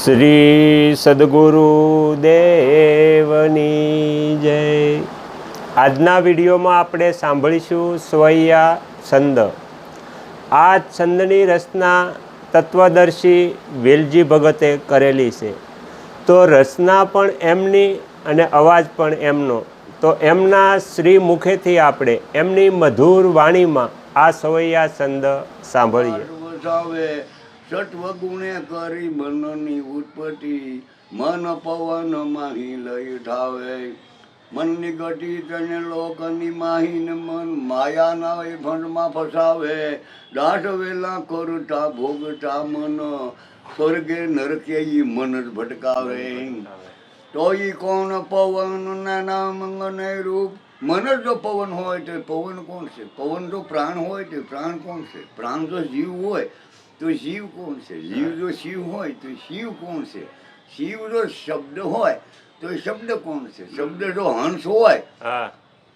શ્રી સદગુરુ દેવની જય. આજના વિડીયોમાં આપણે સાંભળીશું સ્વૈયા છંદ. આ છંદની રચના તત્વદર્શી વેલજી ભગતે કરેલી છે. તો રચના પણ એમની અને અવાજ પણ એમનો. તો એમના શ્રી મુખેથી આપણે એમની મધુર વાણીમાં આ સ્વૈયા છંદ સાંભળીએ. સત્વગુણે કરી મનની ઉત્પત્તિ, મન પવન માહી લઈ ઠાવે. મનની ગતિ તને લોકની માહીન મન માયાના ભંડમાં ફસાવે. દાઢ વેલા કરતા ભોગતા મન, સ્વર્ગે નરકે ઈ મન જ ભટકાવે. તો ઈ કોણ પવન નાના મંગને રૂપ. મન જ જો પવન હોય તો પવન કોણ છે? પવન જો પ્રાણ હોય તો પ્રાણ કોણ છે? પ્રાણ જો જીવ હોય તો શિવ કોણ છે? જીવ જો શિવ હોય તો શિવ કોણ છે? શિવ જો શબ્દ હોય તો શબ્દ કોણ છે? શબ્દ જો હંસ હોય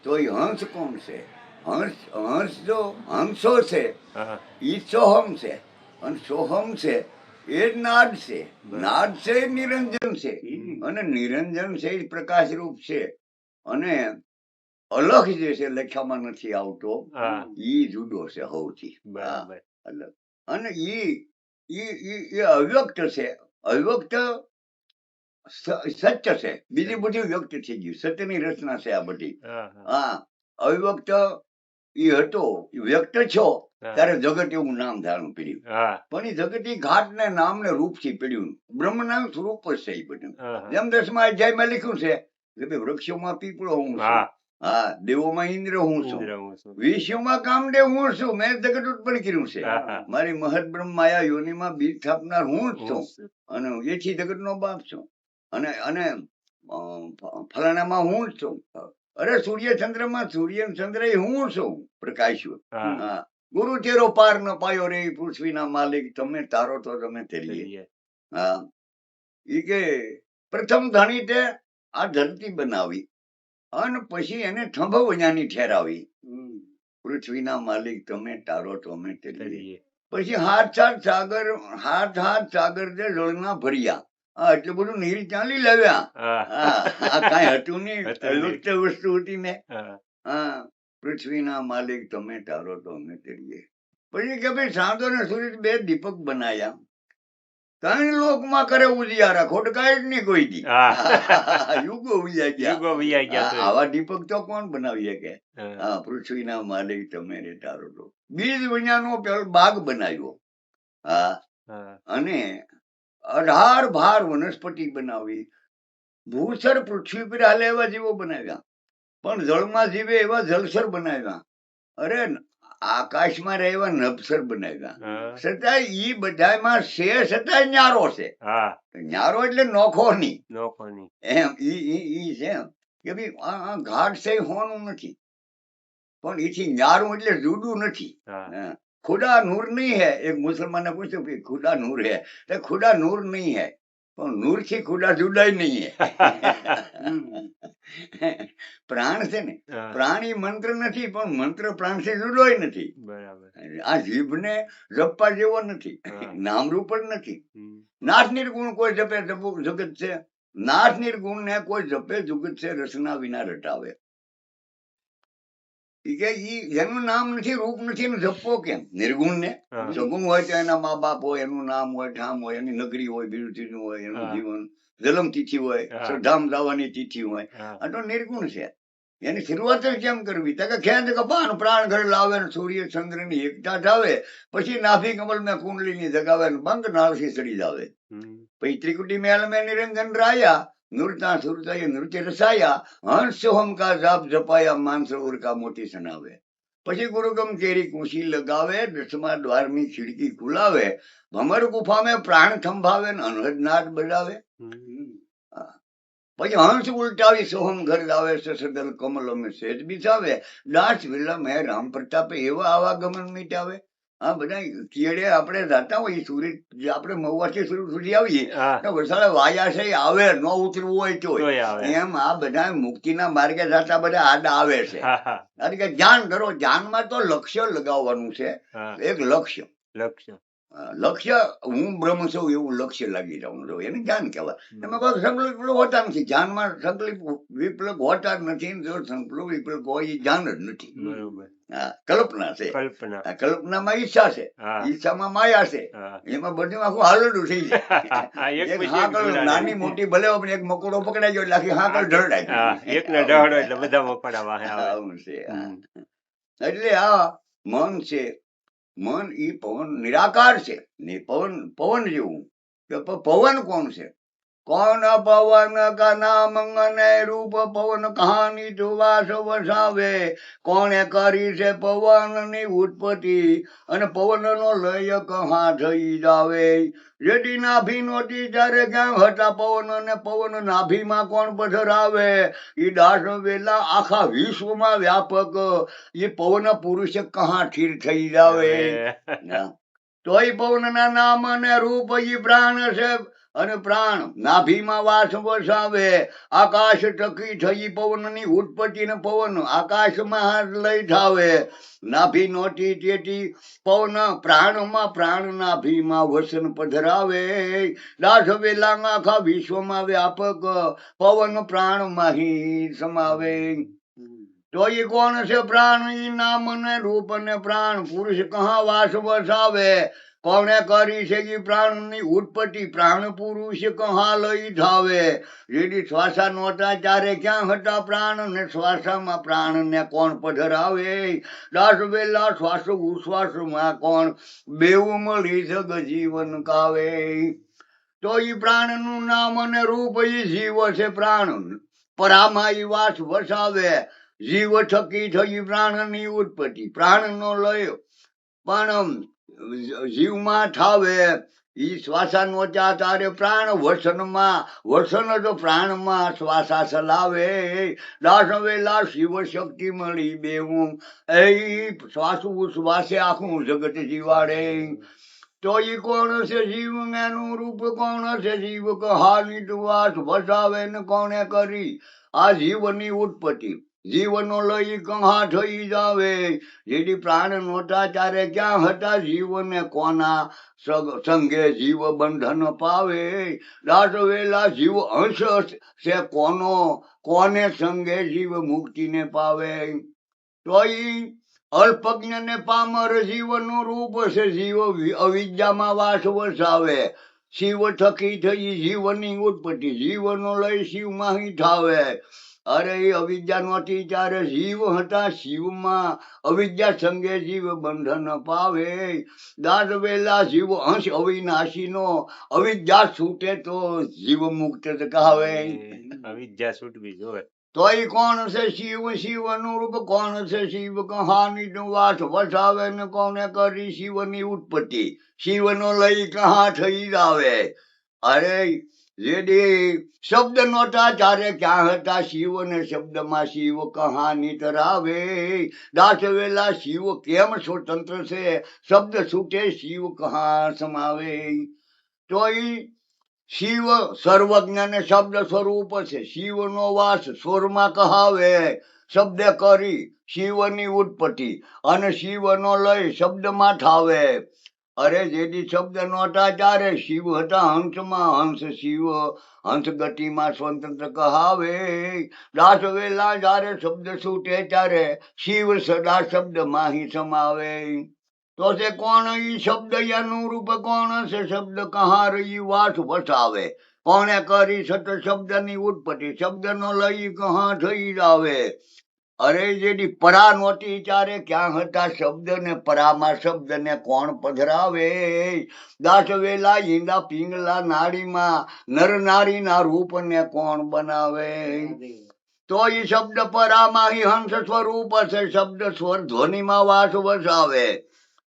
તો એ હંસ કોણ છે? હંસ જો હંસો છે ઈ સોહમ છે, અને સોહમ છે એ નાદ છે. નાદ છે એ નિરંજન છે, અને નિરંજન છે એ પ્રકાશ રૂપ છે. અને અલખ જે છે લખ્યામાં નથી આવતો, ઈ જુદો છે સૌથી અલગ. અને ઈ અવ્યક્ત છે. અવ્યક્ત સત્ય છે, બીજી બધી વ્યક્ત થઈ ગયું. સત્યની રચના છે આ બધી. હા, અવ્યક્ત ઈ હતો, વ્યક્ત છો ત્યારે જગત એવું નામ ધારણ કર્યું. પણ એ જગત ઈ ઘાટ ને નામ ને રૂપ થી પડ્યું. બ્રહ્મ નામ સ્વરૂપ જ છે એ બધું. જેમ 10મા અધ્યાયમાં લખ્યું છે કે વૃક્ષોમાં પીપળો હું છું, હા, દેવોમાં ઇન્દ્ર હું છું, વિશ્વમાં કામદેવ હું છું. મેં જગત ઉત્પન્ન કર્યું છે. મારી મહદ બ્રહ્મ માયા યોનિમાં બીજ સ્થાપનાર હું જ છું, અને એથી જગત નો બાપ છું. અને ફલાણામાં હું જ છું. અરે સૂર્ય ચંદ્રમાં સૂર્ય ચંદ્ર હું છું, પ્રકાશ્યું. હા, ગુરુ તેરો પાર ન પાયો રે પૃથ્વીના માલિક તમે, તારો તો તમે તેરીએ. હા, ઈ કે પ્રથમ ધણીતે આ ધરતી બનાવી અને પછી એને થંભવજાની ઠેરાવી. પૃથ્વીના માલિક તમે, તારો તો અમે તેરીએ. પછી હાથ સાગર જે જળના ભર્યા. એટલું બધું નીર ચાલી લાવ્યા. કઈ હતું નઈ, લુપ્ત વસ્તુ હતી ને. હા, પૃથ્વીના માલિક તમે, તારો તો અમે તેરીએ. પછી કે ભાઈ ચાંદો ને સૂરજ બે દીપક બનાયા, ત્રણ લોકમાં કરે ઉજિયારા, ખોટ કાંઈ જ નહીં કોઈ દી. યુગો ઉજ્યા ગયા. આવા દીપક તો કોણ બનાવી શકે? હા, પૃથ્વીના માલિક તમે રે, તારો તો. બીજ વિજ્ઞાનો પેલો બાગ બનાવ્યો. હા, અને 18 ભાર વનસ્પતિ બનાવી. ભૂસર પૃથ્વી પર હાલે એવા જીવો બનાવ્યા, પણ જળમાં જીવે એવા જલસર બનાવ્યા. અરે આકાશમાં રહે એવા નભસર બનાવ્યા. છતાં ઈ બધામાં છે, છતાં ન્યારો છે. ન્યારો એટલે નોખો નહીં. એમ ઈ છે કે ભાઈ આ ઘાટ છે હોનું નથી, પણ એથી ન્યારું એટલે જુદું નથી. ખુદા નૂર નહીં હે. એક મુસલમાને પૂછ્યું કે ખુદા નૂર હે, તો ખુદા નૂર નહીં હે, પણ નૂર થી ખુદા જુદાય નહીં હે. પ્રાણ છે ને, પ્રાણી મંત્ર નથી, પણ મંત્ર પ્રાણ થી જુદોય નથી. આ જીભ ને જપવા જેવો નથી, નામરૂપ જ નથી. નાથ નિર્ગુણ કોઈ જપે જગત છે, નાથ નિર્ગુણ ને કોઈ જપે જગત છે, રચના વિના રટાવે. એનું નામ નથી, રૂપ નથી, એનું જપવો કેમ? નિર્ગુણ ને સગુણ હોય તો એના મા બાપ હોય, એનું નામ હોય, ઠામ હોય, એની નગરી હોય, બીજું ત્રીજું હોય, એનું જીવન જન્મ તિથિ હોય, શ્રદ્ધામ જવાની તિથિ હોય. આ તો નિર્ગુણ છે. એની શરૂઆત જ કેમ કરવી? કે ખેંચ કપાન પ્રાણ ઘર લાવે, સૂર્ય ચંદ્ર ની એકતા થાવે, પછી નાભી કમલ મેં કુંડલી ની જગાવે, બંધ નાળથી ચડી જાવે. પછી ત્રિકુટી મેલ મેં નિરંજન રાયા, નૃતા સુરતા નૃત્ય રસાયા, હંસ સોહમ કા જાપ જપાયા, માનસરોવર કા મોતી સનાવે. પછી ગુરુગમ કેરી કુશી લગાવે, 10મા દ્વારની ખિડકી ખુલાવે, ભમર ગુફા મેં પ્રાણ થંભાવે, અનહદ નાદ બજાવે. પછી હંસ ઉલટાવી સોહમ ઘર લાવે, સસદલ કમલ અમે સેજ બિછાવે, દાસ વિલમ હે રામ પ્રતાપે એવા આવાગમન મીટાવે. આ બધા કેડે આપણે જાતા હોય, સુરત આપણે મહુવાથી સુરત સુધી આવીએ તો વરસાદ વાયા છે આવે, ન ઉતરવું હોય તો એમ આ બધા મુક્તિના માર્ગે જાતા બધા આડા આવે છે. કારણ કે ધ્યાન કરો, ધ્યાનમાં તો લક્ષ્ય લગાવવાનું છે. એક લક્ષ્ય લક્ષ્ય હું બ્રહ્મ છું એવું લક્ષ્ય લાગી જવું જોઈએ એને જ્ઞાન કહેવાય. એમાં કોઈ સંકલ્પ હોતા નથી. જ્ઞાનમાં સંકલ્પ વિકલ્પ હોતા જ નથી. જો સંકલ્પ વિકલ્પ હોય એ જ્ઞાન જ નથી. બરોબર. હા, કલ્પના છે. કલ્પના. આ કલ્પનામાં ઈચ્છા છે, હા. ઈચ્છામાં માયા છે, હા. એમાં બધું આખું હાલડું થઈ જાય. એક એક પછી એક હાકલ જોડાણ. નાની મોટી ભલે હોય પણ એક મકોડો પકડાઈ ગયો એટલે આખી હાકલ ઢળડાઈ હા, ગઈ. એકને ડહડો એટલે બધા મકોડા વાહે આવે. આવું છે. હા. એટલે આ મન છે, મન ઈ પવન નિરાકાર છે ને પવન પવન જેવું. કે પવન કોણ છે? કોણ પવન કા નામ અને રૂપ પવન કહાની જોવાસ વસાવે. કોણે કરી છે પવન ની ઉત્પત્તિ અને પવન નો લય કહા થઈ જાવે. જેથી નાભી નોતી ત્યારે ક્યાં હતા પવન અને પવન નાભીમાં કોણ પધરાવે. ઈ દાસ વેલા આખા વિશ્વમાં વ્યાપક એ પવન પુરુષ કહા ઠીર થઈ જાવે. તોય પવન ના નામ અને રૂપ ઈ પ્રાણ છે અને પ્રાણ નાભીમાં વાસ વસાવે. આકાશ ટકી થઈ પવન ની ઉત્પત્તિ ને પવન આકાશમાં લઈ જાવે. નાભી નોતી તેથી પવન પ્રાણમાં પ્રાણ નાભીમાં વસન પધરાવે. દાસ વેલા આખા વિશ્વમાં વ્યાપક પવન પ્રાણમાં હી સમાવે. તો એ કોણ છે પ્રાણ? ઈ નામ ને રૂપ ને પ્રાણ પુરુષ કહા વાસ વસાવે. કોણે કરી છે ઈ પ્રાણ ની ઉત્પત્તિ પ્રાણ પુરુષ કહા લઈ જાવે. જેથી શ્વાસા નહોતા ત્યારે ક્યાં હતા પ્રાણ ને શ્વાસામાં પ્રાણ ને કોણ પધરાવે. દાસ વેલા શ્વાસ ઉશ્વાસમાં કોણ બેવું મળી જગ જીવન કાવે. તો ઈ પ્રાણ નું નામ અને રૂપ ઈ જીવ છે પ્રાણ પરામાં ઈ વાસ વસાવે. જીવ થકી થઈ પ્રાણ ની ઉત્પત્તિ પ્રાણ નો લય પણ જીવમાં થાવે. ઈ શ્વાસા નોચા તારે પ્રાણ વસનમાં વસન તો પ્રાણમાં શ્વાસા ચલાવે. દાસ વેલા શિવ શક્તિ મળી બેવું એ શ્વાસ ઉશ્વાસે આખું જગત જીવાડે. તો ઈ કોણ છે જીવ એનું રૂપ કોણ છે જીવ કહાની વાસ વસાવે ને કોણે કરી આ જીવની ઉત્પત્તિ જીવનો લઈ કહા થઈ જાવે. જેથી પ્રાણ નહોતા ત્યારે ક્યાં હતા જીવને કોના સંગે જીવ બંધન પાવે. દાસ વેલા જીવ અંશ છે કોનો કોને સંગે જીવ મુક્તિને પાવે. તો ઈ અલ્પજ્ઞ ને પામર જીવનું રૂપ છે જીવ અવિદ્યામાં વાસ વસાવે. શિવ થકી થઈ જીવની ઉત્પત્તિ જીવનો લઈ શિવમાં હી થાવે. અરે એ અવિદ્યા નહોતી ત્યારે જીવ હતા શિવમાં અવિદ્યા સંગે જીવ બંધન પાવે. દાસ વેલા જીવ અંશ અવિનાશી નો અવિદ્યા છૂટે તો જીવ મુક્ત કહાવે. અવિદ્યા છૂટવી જોવે. તો એ કોણ છે શિવ શિવનું રૂપ કોણ છે શિવ કહાની વાસ વસાવે ને કોને કરી શિવની ઉત્પત્તિ શિવનો લઈ કહા થઈ જાવે. અરે જેદી શબ્દ નહોતા ત્યારે ક્યાં હતા શિવ ને શબ્દમાં શિવ કહાની તરાવે. દાસ વેલા શિવ કેમ સ્વતંત્ર છે શબ્દ છૂટે શિવ કહા સમાવે. તો ઈ શિવ સર્વજ્ઞ ને શબ્દ સ્વરૂપ છે. શિવનો વાસ સ્વરમાં કહાવે. શબ્દ કરી શિવની ઉત્પત્તિ અને શિવનો લય શબ્દમાં થાવે. અરે જેથી શબ્દ નહોતા ત્યારે શિવ હતા હંસમાં હંસ શિવ હંસ ગતિમાં સ્વતંત્ર કહાવે. દાસ વેલા જયારે શબ્દ છૂટે ત્યારે શિવ સદા શબ્દ માહી સમાવે. તો છે કોણ ઈ શબ્દ અનુરૂપ કોણ છે શબ્દ કહા રહી વાસ વસાવે. કોણે કરી સત શબ્દ ની ઉત્પત્તિ શબ્દ નો લઈ કહા થઈ જાવે. અરે જેથી પરા નહોતી ત્યારે ક્યાં હતા શબ્દ ને પરામાં શબ્દ ને કોણ પધરાવે. દાસ વેલા ઈંડા પિંગલા નાડીમાં નર નારી ના રૂપ ને કોણ બનાવે. તો ઈ શબ્દ પરામાં હંસ સ્વરૂપ છે શબ્દ સ્વર ધ્વનિમાં વાસ વસાવે.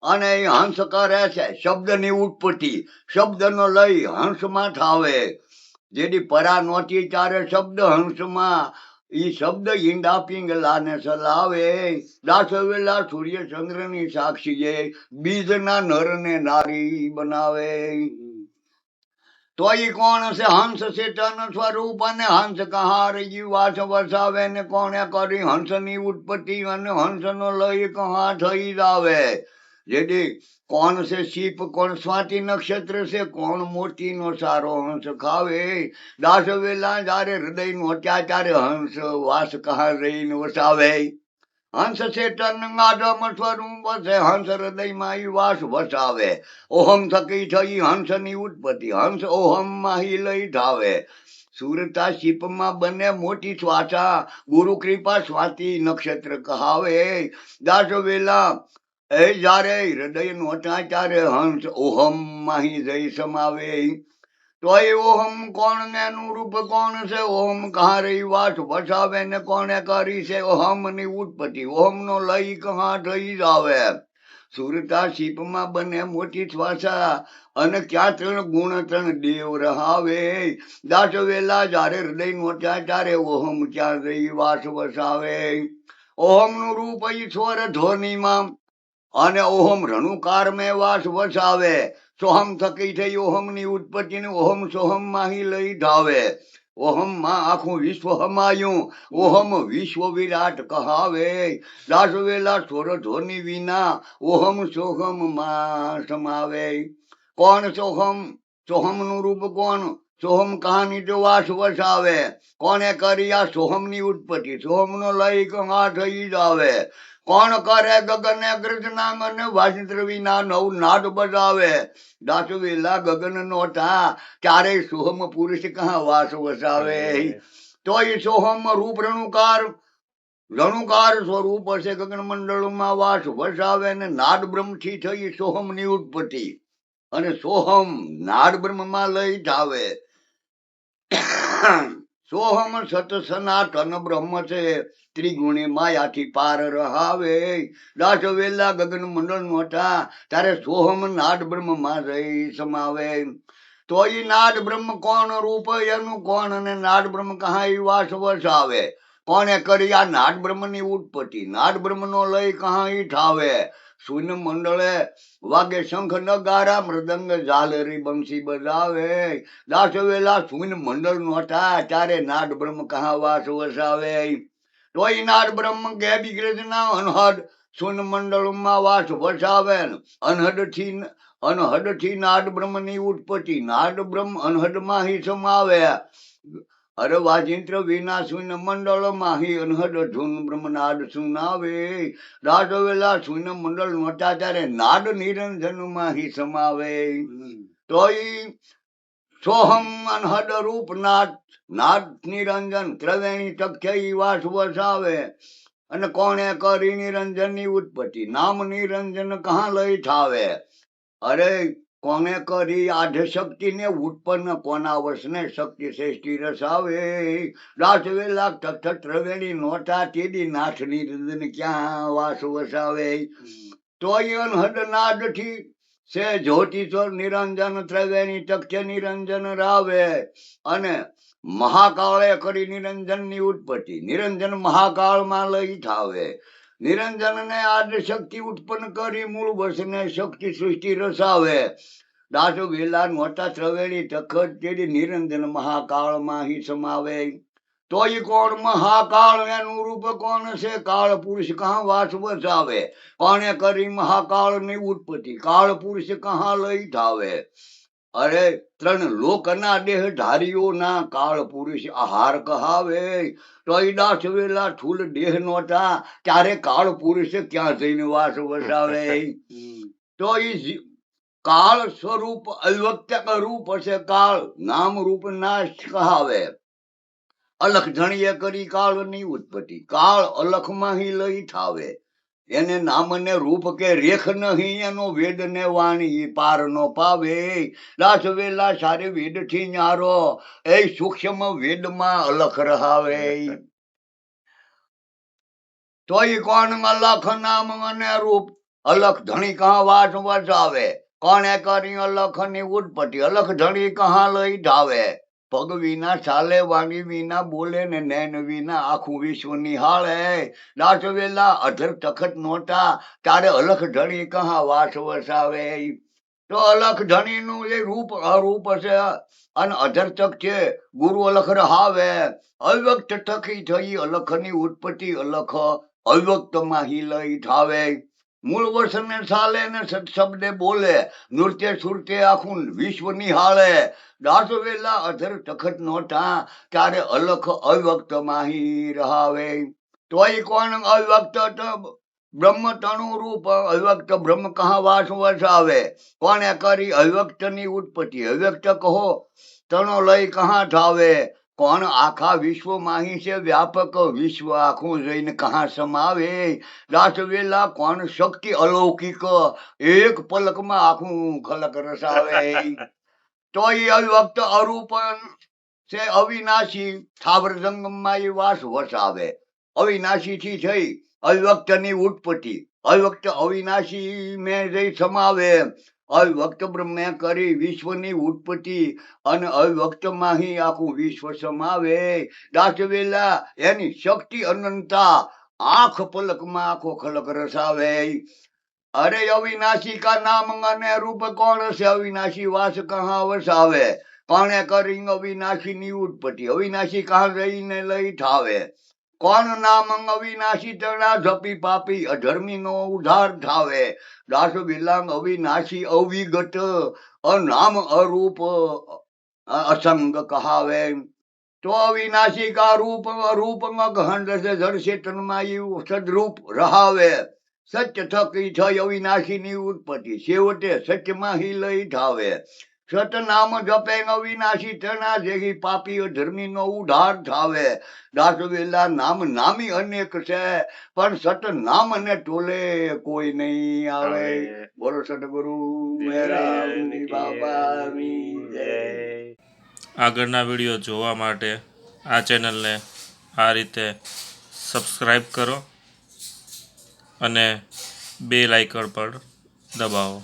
અને એ હંસ કરે છે શબ્દ ની ઉત્પત્તિ શબ્દ નો લઈ હંસમાં થાવે. જેથી પરા નહોતી ત્યારે શબ્દ હંસમાં ઈ શબ્દ ઈંડા પિંગલા ને ચલાવે. દાસ વેલા સૂર્ય ચંદ્ર ની સાક્ષીએ બીજ ના નર ને નારી બનાવે. તો ઈ કોણ છે હંસ છે તન સ્વરૂપ અને હંસ કહાર ઈ વાસ વસાવે ને કોણે કરી હંસ ની ઉત્પત્તિ અને હંસ નો લય કહા થઈ જાવે. જેથી કોણ છે શીપ કોણ સ્વાતિ નક્ષત્ર છે કોણ મોતી નો સારો હંસ ખાવે દાસ વેલા જારે હૃદય નો અત્યાચારે હંસ વાસ કહા રહીને વસાવે હંસ છે તનગાઢમ સ્વરૂપ છે હંસ હૃદયમાં ઈ વાસ વસાવે ઓહમ થકી થઈ હંસની ઉત્પત્તિ હંસ ઓહમ માં લઈ ધાવે સુરતા શીપમાં બને મોટી શ્વાસા ગુરુ કૃપા સ્વાતિ નક્ષત્ર કહાવે દાસ વેલા એ જારે હૃદય નો ત્યારે હંસ ઓહમ માહી જઈ સમાવે તો એ ઓહમ કોણ ને એનું રૂપ કોણ છે ઓહમ કહા રહી વાસ વસાવે ને કોણે કરી છે ઓહમ ની ઉત્પત્તિ ઓહમ નો લઈ કહા થઈ જાવે સુરતા શીપમાં બને મોટી શ્વાસા અને ક્યાં ત્રણ ગુણ ત્રણ દેવ રહાવે દાસ વેલા જારે હૃદય નો ત્યારે ઓહમ ક્યાં જઈ વાસ વસાવે ઓહમ નું રૂપ ઈશ્વર ધ્વનિમાં અને ઓહમ રણુકાર મેં વાસ વસાવે સોહમ થકી થઈ ઓહમ ની ઉત્પત્તિ ને ઓહમ સોહમ માહી લઈ ધાવે ઓહમ માં આખું વિશ્વ હમાયું ઓહમ વિશ્વ વિરાટ કહાવે દાસ વેલા સ્વર ધ્વનિ વિના ઓહમ સોહમ માં સમાવે કોણ સોહમ સોહમ નું રૂપ કોણ સોહમ કહાની જો વાસ વસાવે કોને કરી આ સોહમ ની ઉત્પત્તિ સોહમ નો લઈ કહા થઈ જાવે કોણ કરે ગગન ગૃજના મને વાજિંત્ર વિના નવ નાદ બજાવે દાસ વેલા ગગન નોતા ત્યારે સોહમ પુરુષ કહા વાસ વસાવે તો એ સોહમ રૂપ રણુકાર સ્વરૂપ હશે ગગન મંડળમાં વાસ વસાવે અને નાદ બ્રહ્મ થી થઈ સોહમ ની ઉત્પત્તિ અને સોહમ નાદ બ્રહ્મ માં લઈ જાવે સોહમ સત સનાતન બ્રહ્મ છે ત્રિગુણી માયાથી પાર રહાવે દાસ વેલા ગગન મંડળ નોતા ત્યારે સોહમ નાદ બ્રહ્મ માં રહી સમાવે તો એ નાદ બ્રહ્મ કોણ રૂપ એનું કોણ અને નાદ બ્રહ્મ કહા ઈ વાસ વસાવે કોને કરી આ નાદ બ્રહ્મ ની ઉત્પત્તિ નાદ બ્રહ્મ નો લય કહા ઈ ઠાવે શૂન્ય મંડળે વાગે શંખ નગારા મૃદંગ ઝાલરી બંસી બજાવે દાસ વેલા શૂન્ય મંડળ નોતા ત્યારે નાદ બ્રહ્મ કહા વાસ વસાવે તો ઈ નાદ બ્રહ્મ ગેબી ગ્રજના અનહદ શૂન્ય મંડળ માં વાસ વસાવે અનહદ થી નાદ બ્રહ્મ ની ઉત્પત્તિ નાદ બ્રહ્મ અનહદ માં હી સમાવે અરે વાજિંત્ર વિના શૂન્ય મંડળ માહી અનહદ ધૂન બ્રહ્મનાદ સુનાવે દાસ વેલા શૂન્ય મંડળ નોતા ત્યારે નાદ નિરંજન માહી સમાવે તો ઈ સોહમ અનહદ રૂપ નાદ નિરંજન ત્રવેણી તખ્ય ઈ વાસ વસાવે અને કોણે કરી નિરંજન ની ઉત્પત્તિ નામ નિરંજન કહા લઈ ઠાવે અરે કોને કરી આધ શક્તિ ને ઉત્પન્ન કોના વસને શક્તિ શ્રેષ્ઠી રસાવે દાસ વેલા તથા ત્રવેણી નોતા તેદી નાથ નિરંજન ક્યાં વાસ વસાવે તો અનહદ નાદ થી છે જ્યોતિષોર નિરંજન ત્રવેણી તથ્ય નિરંજન રાવે અને મહાકાળે કરી નિરંજન ની ઉત્પત્તિ નિરંજન મહાકાળ માં લઈ ઠાવે નિરંજન ને આદ શક્તિ ઉત્પન્ન કરી મૂળ વસને શક્તિ સૃષ્ટિ રસાવે દાસ વેલા નોતા ત્રવેણી તખત તેડી નિરંજન મહાકાળ માં હી સમાવે તો એ કોણ મહાકાળ એનું રૂપ કોણ છે કાળ પુરુષ કહા વાસ વસાવે કોણે કરી મહાકાળ ની ઉત્પત્તિ કાળ પુરુષ કહા લઈ ઠાવે અરે ત્રણ લોકના દેહ ધારીઓ ના કાળ પુરુષ આહાર કહાવે તો એ દાસ વેલા થૂલ દેહ નોતા ત્યારે કાળ પુરુષ ક્યાં જઈને વાસ વસાવે તો એ કાળ સ્વરૂપ અવ્યક્ત રૂપ હશે કાળ નામ રૂપ નાશ કહાવે અલખ ધણીએ કરી કાળ ની ઉત્પત્તિ કાળ અલખ માં હી લઈ ઠાવે એને નામ ને રૂપ કે રેખ નહીં એનો વેદ ને વાણી પાર નો પાવે દાસ વેલા સારે વેદ થી ન્યારો એ સૂક્ષ્મ વેદ માં અલખ રહાવે તો એ કોણ અલખ નામ અને રૂપ અલખ ધણી કહા વાસ વસાવે કોણે કરી અલખ ની ઉત્પત્તિ અલખ ધણી કહા લઈ ધાવે પગ વિના ચાલે વાણી વિના બોલે ને નૈન વિના આખું વિશ્વ નિહાળે દાસ વેલા અધર તખત નોતા ત્યારે અલખ ધણી કહા વાસ વસાવે તો અલખ ધણી નું એ રૂપ અરૂપ છે અને અધર તક છે ગુરુ અલખ રહાવે અવ્યક્ત થકી થઈ અલખ ની ઉત્પત્તિ અલખ અવ્યક્ત માં હી લઈ ઠાવે મૂળ વસને ચાલે ને સત્શબ્દે બોલે, નૃત્ય સુરતે આખું વિશ્વ નિહાળે, દાસ વેલા અધર તખત નોટા, ત્યારે અલખ અવ્યક્ત માહી રહાવે. તોય કોણ અવ્યક્ત બ્રહ્મ તણુ રૂપ, અવ્યક્ત બ્રહ્મ કહા વાસ વસાવે. કોણે કરી અવ્યક્ત ની ઉત્પત્તિ, અવ્યક્ત કહો તણો લઈ કહા ઠાવે. કોણ આખા વિશ્વ માહી છે વ્યાપક, વિશ્વ આખું જઈને કહા સમાવે. દાસ વેલા કોણ શક્તિ અલૌકિક, એક પલકમાં આખું ખલક રસાવે. તો એ અવ્યક્ત અરૂપ છે અવિનાશી, સ્થાવર જંગમમાં એ વાસ વસાવે. અવિનાશી થી થઈ અવ્યક્ત ની ઉત્પત્તિ, અવ્યક્ત અવિનાશી મેં જઈ સમાવે. અવ્યક્ત બ્રહ્મે કરી વિશ્વની ઉત્પત્તિ, અને અવ્યક્ત માહી આખું વિશ્વ સમાવે. દાસ વેલા એની શક્તિ અનંતા, આંખ પલકમાં આખો ખલક રસાવે. અરે અવિનાશી કા નામ અને રૂપ કોણ છે, અવિનાશી વાસ કહા વસાવે. કોણે કરી અવિનાશી ની ઉત્પત્તિ, અવિનાશી કહા જઈને લઈ ઠાવે. કોણ નામ અવિનાશી તણા જપી પાપી, અધર્મી નો ઉધાર ઠાવે. દાસ વિલાંગ અવિનાશી અવિગત, અનામ અરૂપ અસંગ કહાવે. તો અવિનાશી કા રૂપ અરૂપ ગહન રસે જળ ચેતનમાં સદરૂપ રહાવે. સત્ય થકી થઈ અવિનાશી ની ઉત્પત્તિ, છેવટે સત્યમાં હિ લઈ ઠાવે. સત નામ જપે અવિનાશી તણા, જેહી પાપી અધર્મી નો ઉધાર ઠાવે. દાસ વેલા નામ નામી અનેક છે, પણ સત નામ ને ટોલે કોઈ નહીં આવે. બોલો સદગુરુ મેરા બાબાની જય. આગળના વિડીયો જોવા માટે આ ચેનલને આ રીતે સબસ્ક્રાઈબ કરો અને બેલ આઇકન પર દબાવો.